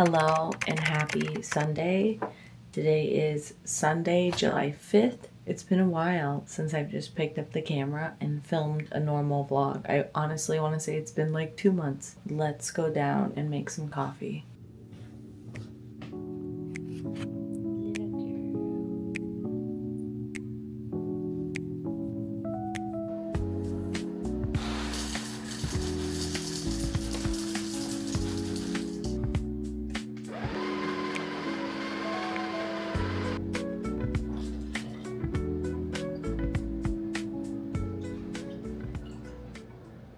Hello and happy Sunday. Today is Sunday, July 5th. It's been a while since I've just picked up the camera and filmed a normal vlog. I honestly want to say it's been like 2 months. Let's go down and make some coffee.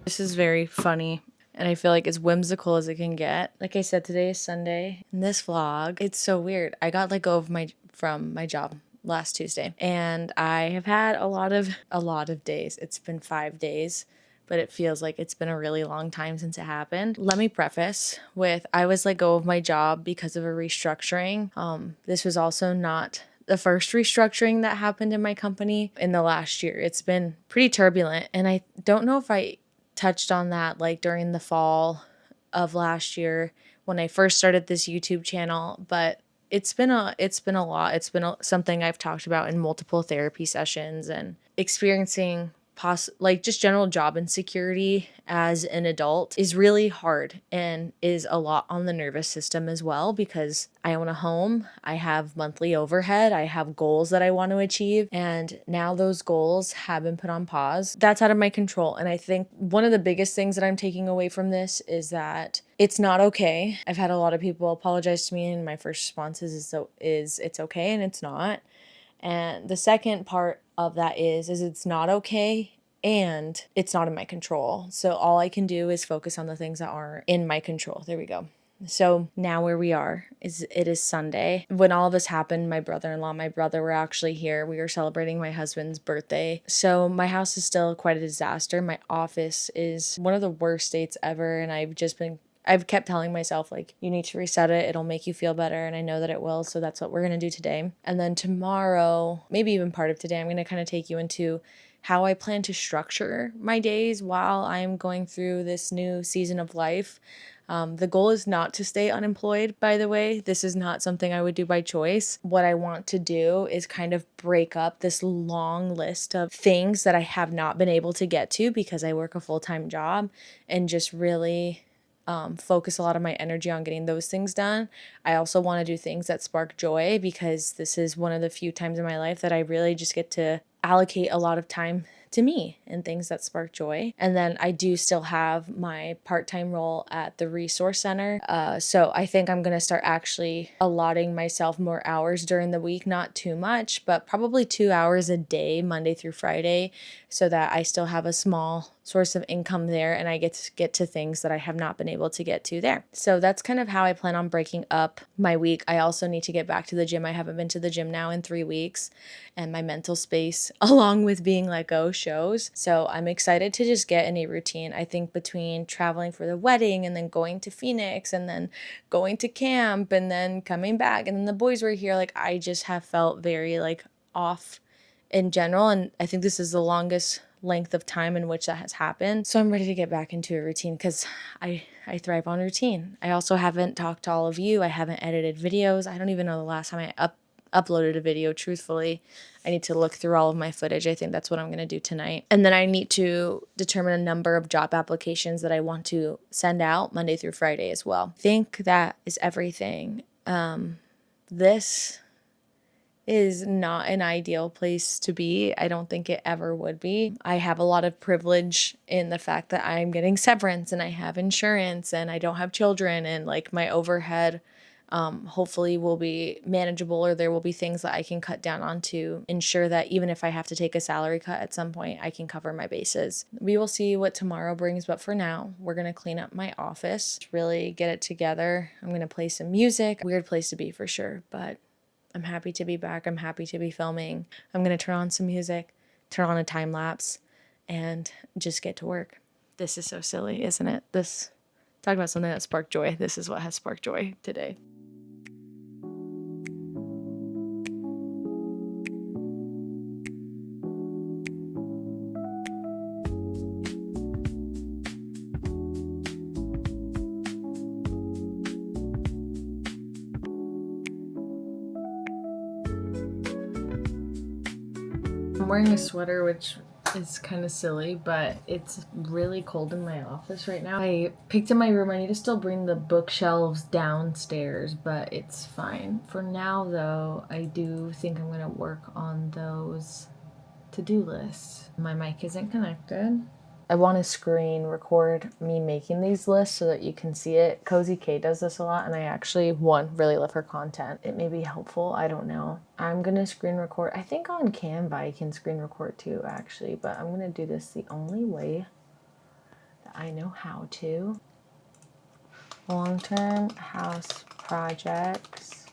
This is very funny, and I feel like as whimsical as it can get. Like I said, today is Sunday. In this vlog, it's so weird. I got let go of from my job last Tuesday, and I have had a lot of days. It's been 5 days, but it feels like it's been a really long time since it happened. Let me preface with I was let go of my job because of a restructuring. This was also not the first restructuring that happened in my company in the last year. It's been pretty turbulent, and I don't know if I touched on that like during the fall of last year when I first started this YouTube channel, but it's been a lot. It's been something I've talked about in multiple therapy sessions, and experiencing like just general job insecurity as an adult is really hard and is a lot on the nervous system as well, because I own a home, I have monthly overhead, I have goals that I want to achieve, and now those goals have been put on pause. That's out of my control. And I think one of the biggest things that I'm taking away from this is that it's not okay. I've had a lot of people apologize to me, and my first response is it's okay, and it's not. And the second part of that is it's not okay and it's not in my control. So all I can do is focus on the things that aren't in my control. There we go. So now where we are is it is Sunday. When all of this happened, my brother-in-law, my brother were actually here. We were celebrating my husband's birthday. So my house is still quite a disaster. My office is one of the worst states ever, and I've kept telling myself, like, you need to reset it. It'll make you feel better. And I know that it will. So that's what we're going to do today. And then tomorrow, maybe even part of today, I'm going to kind of take you into how I plan to structure my days while I'm going through this new season of life. The goal is not to stay unemployed, by the way. This is not something I would do by choice. What I want to do is kind of break up this long list of things that I have not been able to get to because I work a full-time job, and just really focus a lot of my energy on getting those things done. I also want to do things that spark joy, because this is one of the few times in my life that I really just get to allocate a lot of time to me and things that spark joy. And then I do still have my part-time role at the resource center. So I think I'm going to start actually allotting myself more hours during the week, not too much, but probably 2 hours a day, Monday through Friday, so that I still have a small source of income there, and I get to things that I have not been able to get to there. So that's kind of how I plan on breaking up my week. I also need to get back to the gym. I haven't been to the gym now in 3 weeks, and my mental space, along with being let go, shows. So I'm excited to just get in a routine. I think between traveling for the wedding and then going to Phoenix and then going to camp and then coming back and then the boys were here, like I just have felt very like off in general. And I think this is the longest length of time in which that has happened. So I'm ready to get back into a routine, because I thrive on routine. I also haven't talked to all of you. I haven't edited videos. I don't even know the last time I uploaded a video, truthfully. I need to look through all of my footage. I think that's what I'm going to do tonight. And then I need to determine a number of job applications that I want to send out Monday through Friday as well. I think that is everything. This is not an ideal place to be. I don't think it ever would be. I have a lot of privilege in the fact that I'm getting severance and I have insurance and I don't have children, and like my overhead hopefully will be manageable, or there will be things that I can cut down on to ensure that even if I have to take a salary cut at some point, I can cover my bases. We will see what tomorrow brings, but for now, we're going to clean up my office, really get it together. I'm going to play some music. Weird place to be for sure, but I'm happy to be back. I'm happy to be filming. I'm going to turn on some music, turn on a time lapse, and just get to work. This is so silly, isn't it? Talk about something that sparked joy. This is what has sparked joy today. I'm wearing a sweater, which is kind of silly, but it's really cold in my office right now. I picked in my room. I need to still bring the bookshelves downstairs, but it's fine. For now, though, I do think I'm going to work on those to-do lists. My mic isn't connected. I want to screen record me making these lists so that you can see it. Cozy K does this a lot, and I actually, really love her content. It may be helpful, I don't know. I'm gonna screen record. I think on Canva I can screen record too, actually, but I'm gonna do this the only way that I know how to. Long-term house projects,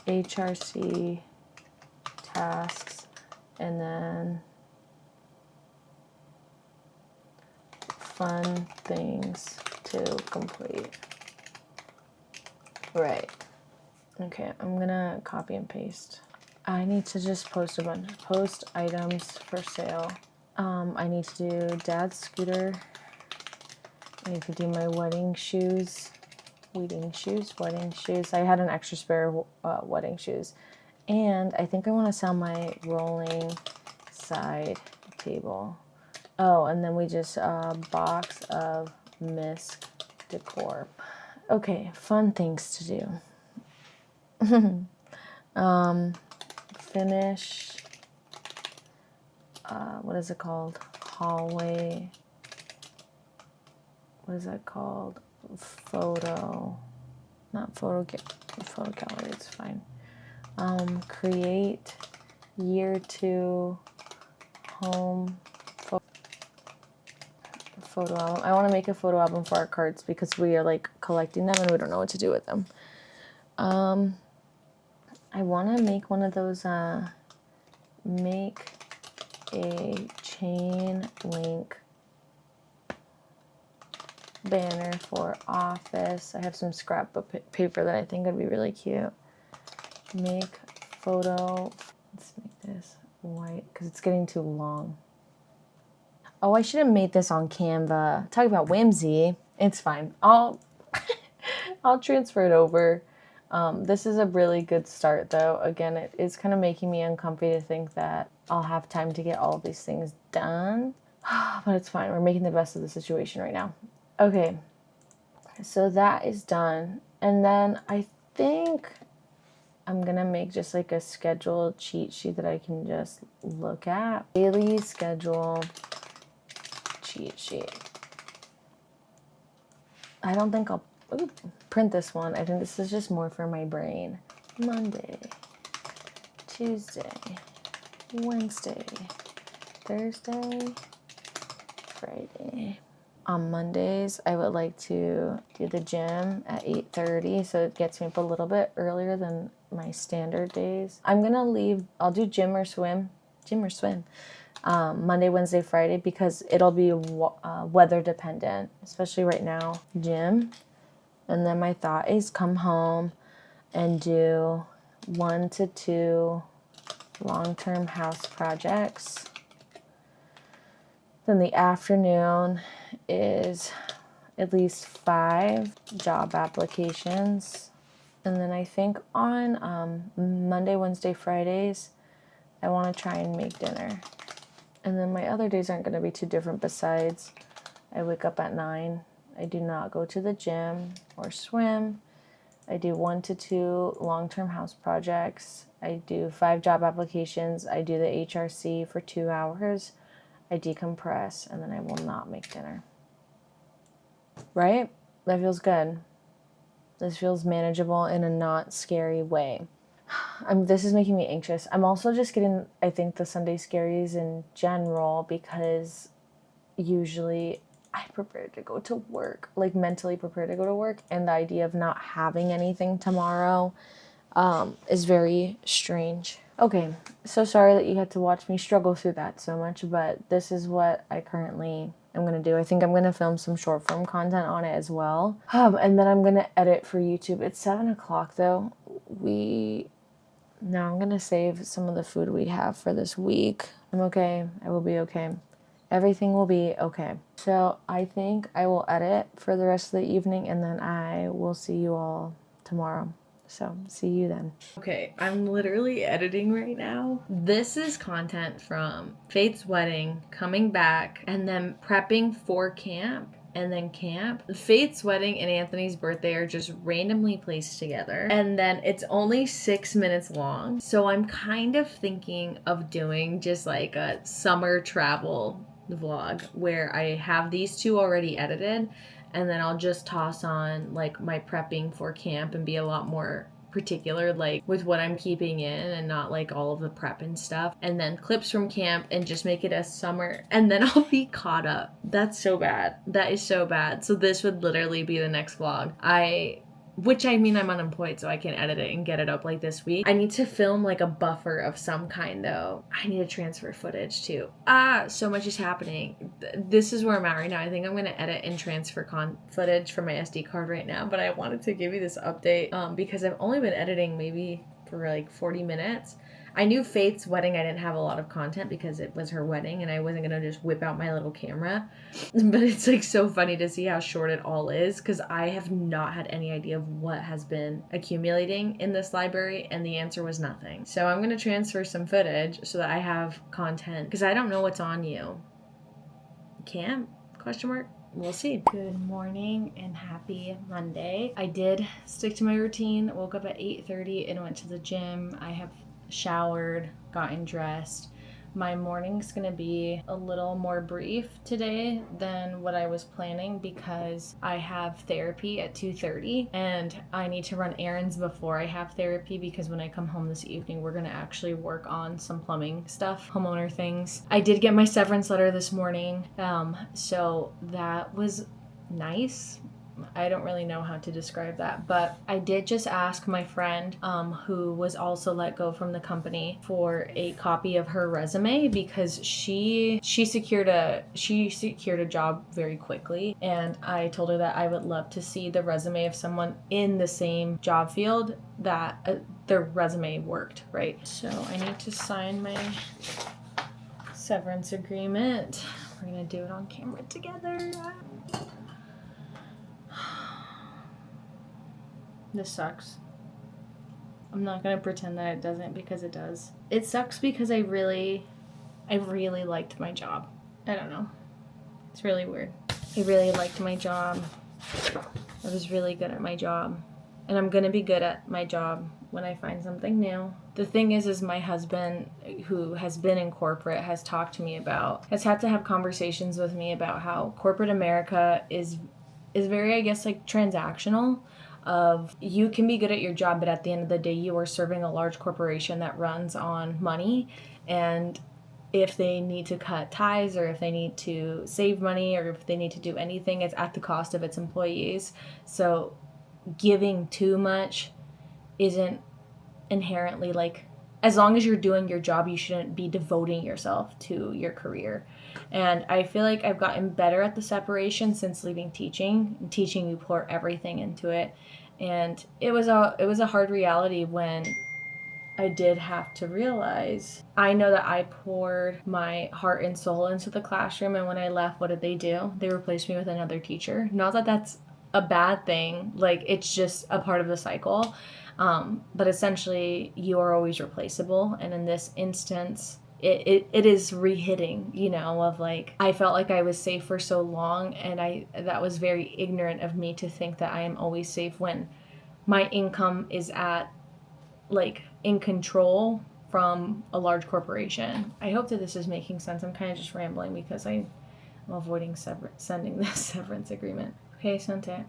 HRC tasks, and then fun things to complete. Right. Okay, I'm gonna copy and paste. I need to just post a bunch. Post items for sale. I need to do dad's scooter. I need to do my wedding shoes. Wedding shoes. I had an extra spare wedding shoes. And I think I want to sell my rolling side table. Oh, and then we just box of misc decor. Okay, fun things to do. Finish. What is it called? Hallway. What is that called? Photo. Not photo. Photo gallery. It's fine. Create year 2 home photo album. I want to make a photo album for our cards because we are like collecting them and we don't know what to do with them. I want to make one of those, make a chain link banner for office. I have some scrapbook paper that I think would be really cute. Make photo. Let's make this white because it's getting too long. Oh, I should have made this on Canva. Talk about whimsy. It's fine. I'll transfer it over. This is a really good start, though. Again, it is kind of making me uncomfy to think that I'll have time to get all of these things done. But it's fine. We're making the best of the situation right now. Okay, so that is done. And then I think I'm going to make just like a schedule cheat sheet that I can just look at. Daily schedule cheat sheet. I don't think I'll print this one. I think this is just more for my brain. Monday, Tuesday, Wednesday, Thursday, Friday. On Mondays, I would like to do the gym at 8:30, so it gets me up a little bit earlier than my standard days. I'm gonna leave, I'll do gym or swim, Monday, Wednesday, Friday, because it'll be weather dependent, especially right now, gym. And then my thought is come home and do 1 to 2 long-term house projects. Then the afternoon is at least 5 job applications. And then I think on Monday, Wednesday, Fridays, I want to try and make dinner. And then my other days aren't going to be too different besides I wake up at 9. I do not go to the gym or swim. I do 1 to 2 long-term house projects. I do 5 job applications. I do the HRC for 2 hours. I decompress, and then I will not make dinner. Right? That feels good. This feels manageable in a not scary way. This is making me anxious. I'm also just getting, I think, the Sunday scaries in general because usually I prepare to go to work, like mentally prepare to go to work, and the idea of not having anything tomorrow is very strange. Okay, so sorry that you had to watch me struggle through that so much, but this is what I currently am going to do. I think I'm going to film some short form content on it as well. And then I'm going to edit for YouTube. It's 7 o'clock though. Now I'm going to save some of the food we have for this week. I'm okay. I will be okay. Everything will be okay. So I think I will edit for the rest of the evening and then I will see you all tomorrow. So see you then. Okay, I'm literally editing right now. This is content from Faith's wedding, coming back, and then prepping for camp. And then camp. Faith's wedding and Anthony's birthday are just randomly placed together. And then it's only 6 minutes long. So I'm kind of thinking of doing just like a summer travel vlog where I have these two already edited, and then I'll just toss on like my prepping for camp and be a lot more particular like with what I'm keeping in and not like all of the prep and stuff, and then clips from camp and just make it a summer, and then I'll be caught up. That's so bad. That is so bad. So this would literally be the next vlog. I mean, I'm unemployed, so I can edit it and get it up like this week. I need to film like a buffer of some kind though. I need to transfer footage too. So much is happening. This is where I'm at right now. I think I'm gonna edit and transfer footage from my SD card right now, but I wanted to give you this update because I've only been editing maybe for like 40 minutes. I knew Faith's wedding I didn't have a lot of content because it was her wedding and I wasn't going to just whip out my little camera. But it's like so funny to see how short it all is because I have not had any idea of what has been accumulating in this library, and the answer was nothing. So I'm going to transfer some footage so that I have content because I don't know what's on you. Camp? Question mark? We'll see. Good morning and happy Monday. I did stick to my routine. Woke up at 8:30 and went to the gym. I have showered, gotten dressed. My morning's gonna be a little more brief today than what I was planning because I have therapy at 2:30 and I need to run errands before I have therapy because when I come home this evening, we're gonna actually work on some plumbing stuff, homeowner things. I did get my severance letter this morning, so that was nice. I don't really know how to describe that, but I did just ask my friend who was also let go from the company for a copy of her resume because she secured a job very quickly, and I told her that I would love to see the resume of someone in the same job field that their resume worked, right? So I need to sign my severance agreement. We're gonna do it on camera together. This sucks. I'm not gonna pretend that it doesn't because it does. It sucks because I really liked my job. I don't know. It's really weird. I really liked my job. I was really good at my job. And I'm gonna be good at my job when I find something new. The thing is my husband, who has been in corporate, has had to have conversations with me about how corporate America is very, I guess, like transactional. Of you can be good at your job, but at the end of the day you are serving a large corporation that runs on money, and if they need to cut ties or if they need to save money or if they need to do anything, it's at the cost of its employees. So giving too much isn't inherently like, as long as you're doing your job, you shouldn't be devoting yourself to your career. And I feel like I've gotten better at the separation since leaving teaching. In teaching, you pour everything into it. And it was a hard reality when I did have to realize, I know that I poured my heart and soul into the classroom, and when I left, what did they do? They replaced me with another teacher. Not that that's a bad thing, like it's just a part of the cycle. But essentially, you are always replaceable. And in this instance, it is re-hitting, of like, I felt like I was safe for so long, and that was very ignorant of me to think that I am always safe when my income is in control from a large corporation. I hope that this is making sense. I'm kind of just rambling because I'm avoiding sending this severance agreement. Okay, I sent it.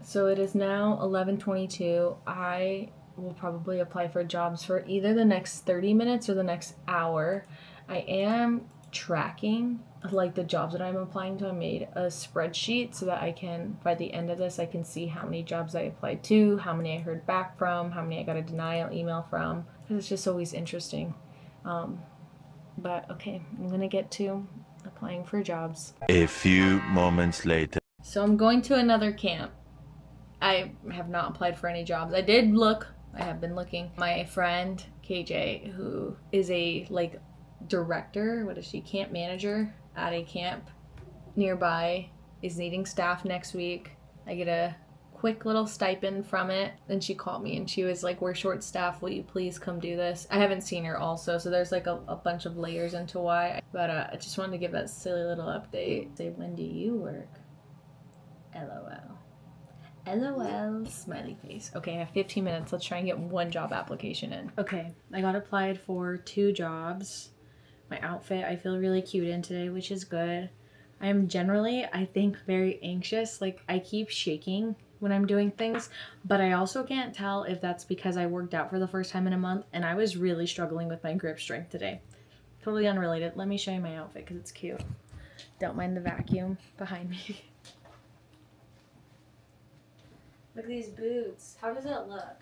So it is now 11:22. I will probably apply for jobs for either the next 30 minutes or the next hour. I am tracking like the jobs that I'm applying to. I made a spreadsheet so that I can, by the end of this, I can see how many jobs I applied to, how many I heard back from, how many I got a denial email from, because it's just always interesting. But okay, I'm gonna get to applying for jobs. A few moments later. So I'm going to another camp. I have not applied for any jobs. I did look. I have been looking. My friend KJ, who is a director, camp manager at a camp nearby, is needing staff next week. I get a quick little stipend from it. Then she called me and she was like, we're short staffed, will you please come do this? I haven't seen her also, so there's like a bunch of layers into why. But I just wanted to give that silly little update. Say, when do you work? LOL. LOL, smiley face. Okay, I have 15 minutes. Let's try and get one job application in. Okay, I got applied for 2 jobs. My outfit I feel really cute in today, which is good. I am generally, I think, very anxious. Like, I keep shaking when I'm doing things, but I also can't tell if that's because I worked out for the first time in a month and I was really struggling with my grip strength today. Totally unrelated. Let me show you my outfit because it's cute. Don't mind the vacuum behind me. Look at these boots. How does it look?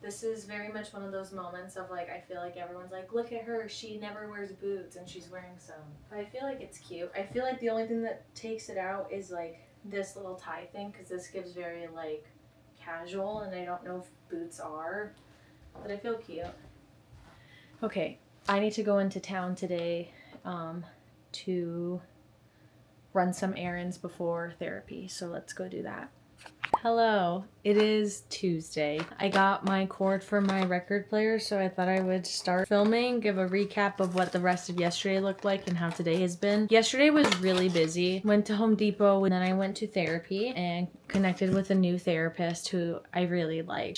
This is very much one of those moments of like, I feel like everyone's like, look at her, she never wears boots and she's wearing some. But I feel like it's cute. I feel like the only thing that takes it out is like this little tie thing, because this gives very like casual, and I don't know if boots are, but I feel cute. Okay, I need to go into town today to run some errands before therapy, so let's go do that. Hello, it is Tuesday. I got my cord for my record player, so I thought I would start filming, give a recap of what the rest of yesterday looked like and how today has been. Yesterday was really busy. Went to Home Depot and then I went to therapy and connected with a new therapist who I really like.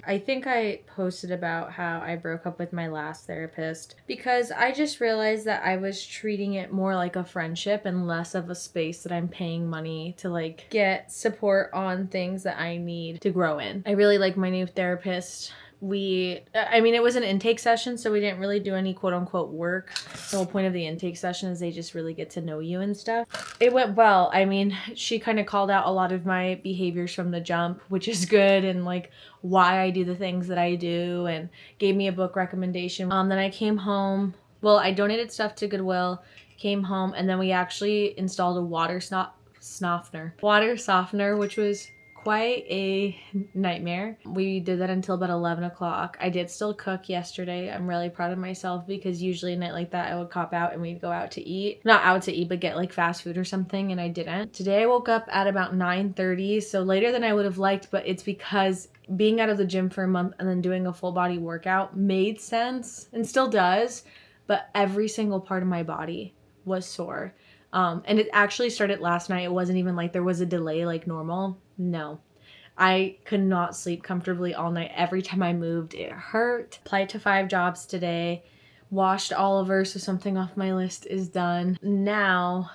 I think I posted about how I broke up with my last therapist because I just realized that I was treating it more like a friendship and less of a space that I'm paying money to like get support on things that I need to grow in. I really like my new therapist. It was an intake session, so we didn't really do any quote unquote work. The whole point of the intake session is they just really get to know you and stuff. It went well. I mean, she kind of called out a lot of my behaviors from the jump, which is good, and like why I do the things that I do, and gave me a book recommendation. Then I came home. Well, I donated stuff to Goodwill, came home, and then we actually installed a water softener, which was quite a nightmare. We did that until about 11 o'clock. I did still cook yesterday. I'm really proud of myself because usually a night like that I would cop out and we'd go out to eat. Not out to eat, but get like fast food or something, and I didn't. Today I woke up at about 9:30, so later than I would have liked, but it's because being out of the gym for a month and then doing a full body workout made sense and still does, but every single part of my body was sore. And it actually started last night. It wasn't even like there was a delay like normal. No. I could not sleep comfortably all night. Every time I moved, it hurt. Applied to 5 jobs today. Washed Oliver, so something off my list is done. Now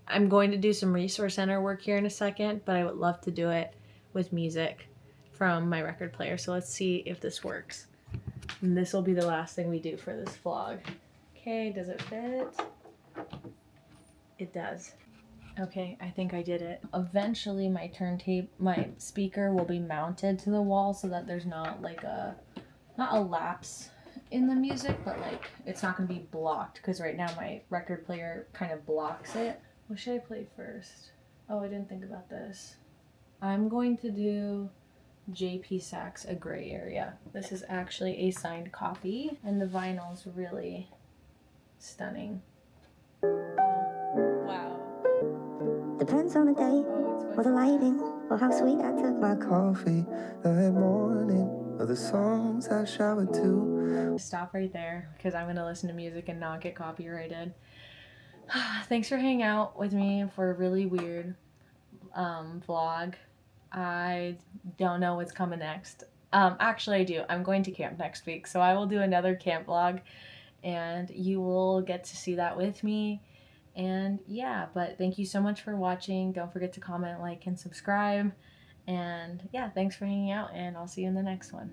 I'm going to do some resource center work here in a second, but I would love to do it with music from my record player. So let's see if this works. And this will be the last thing we do for this vlog. Okay, does it fit? It does. Okay, I think I did it. Eventually my speaker will be mounted to the wall so that there's not like not a lapse in the music, but like it's not gonna be blocked, because right now my record player kind of blocks it. What should I play first? Oh, I didn't think about this. I'm going to do JP Sachs, A Gray Area. This is actually a signed copy and the vinyl's really stunning. Wow. Depends on the day, or the lighting, or how sweet I took my coffee that morning, or the songs I showered to. Stop right there because I'm gonna listen to music and not get copyrighted. Thanks for hanging out with me for a really weird vlog. I don't know what's coming next. Actually I do. I'm going to camp next week, so I will do another camp vlog and you will get to see that with me. And yeah, but thank you so much for watching. Don't forget to comment, like, and subscribe. And yeah, thanks for hanging out, and I'll see you in the next one.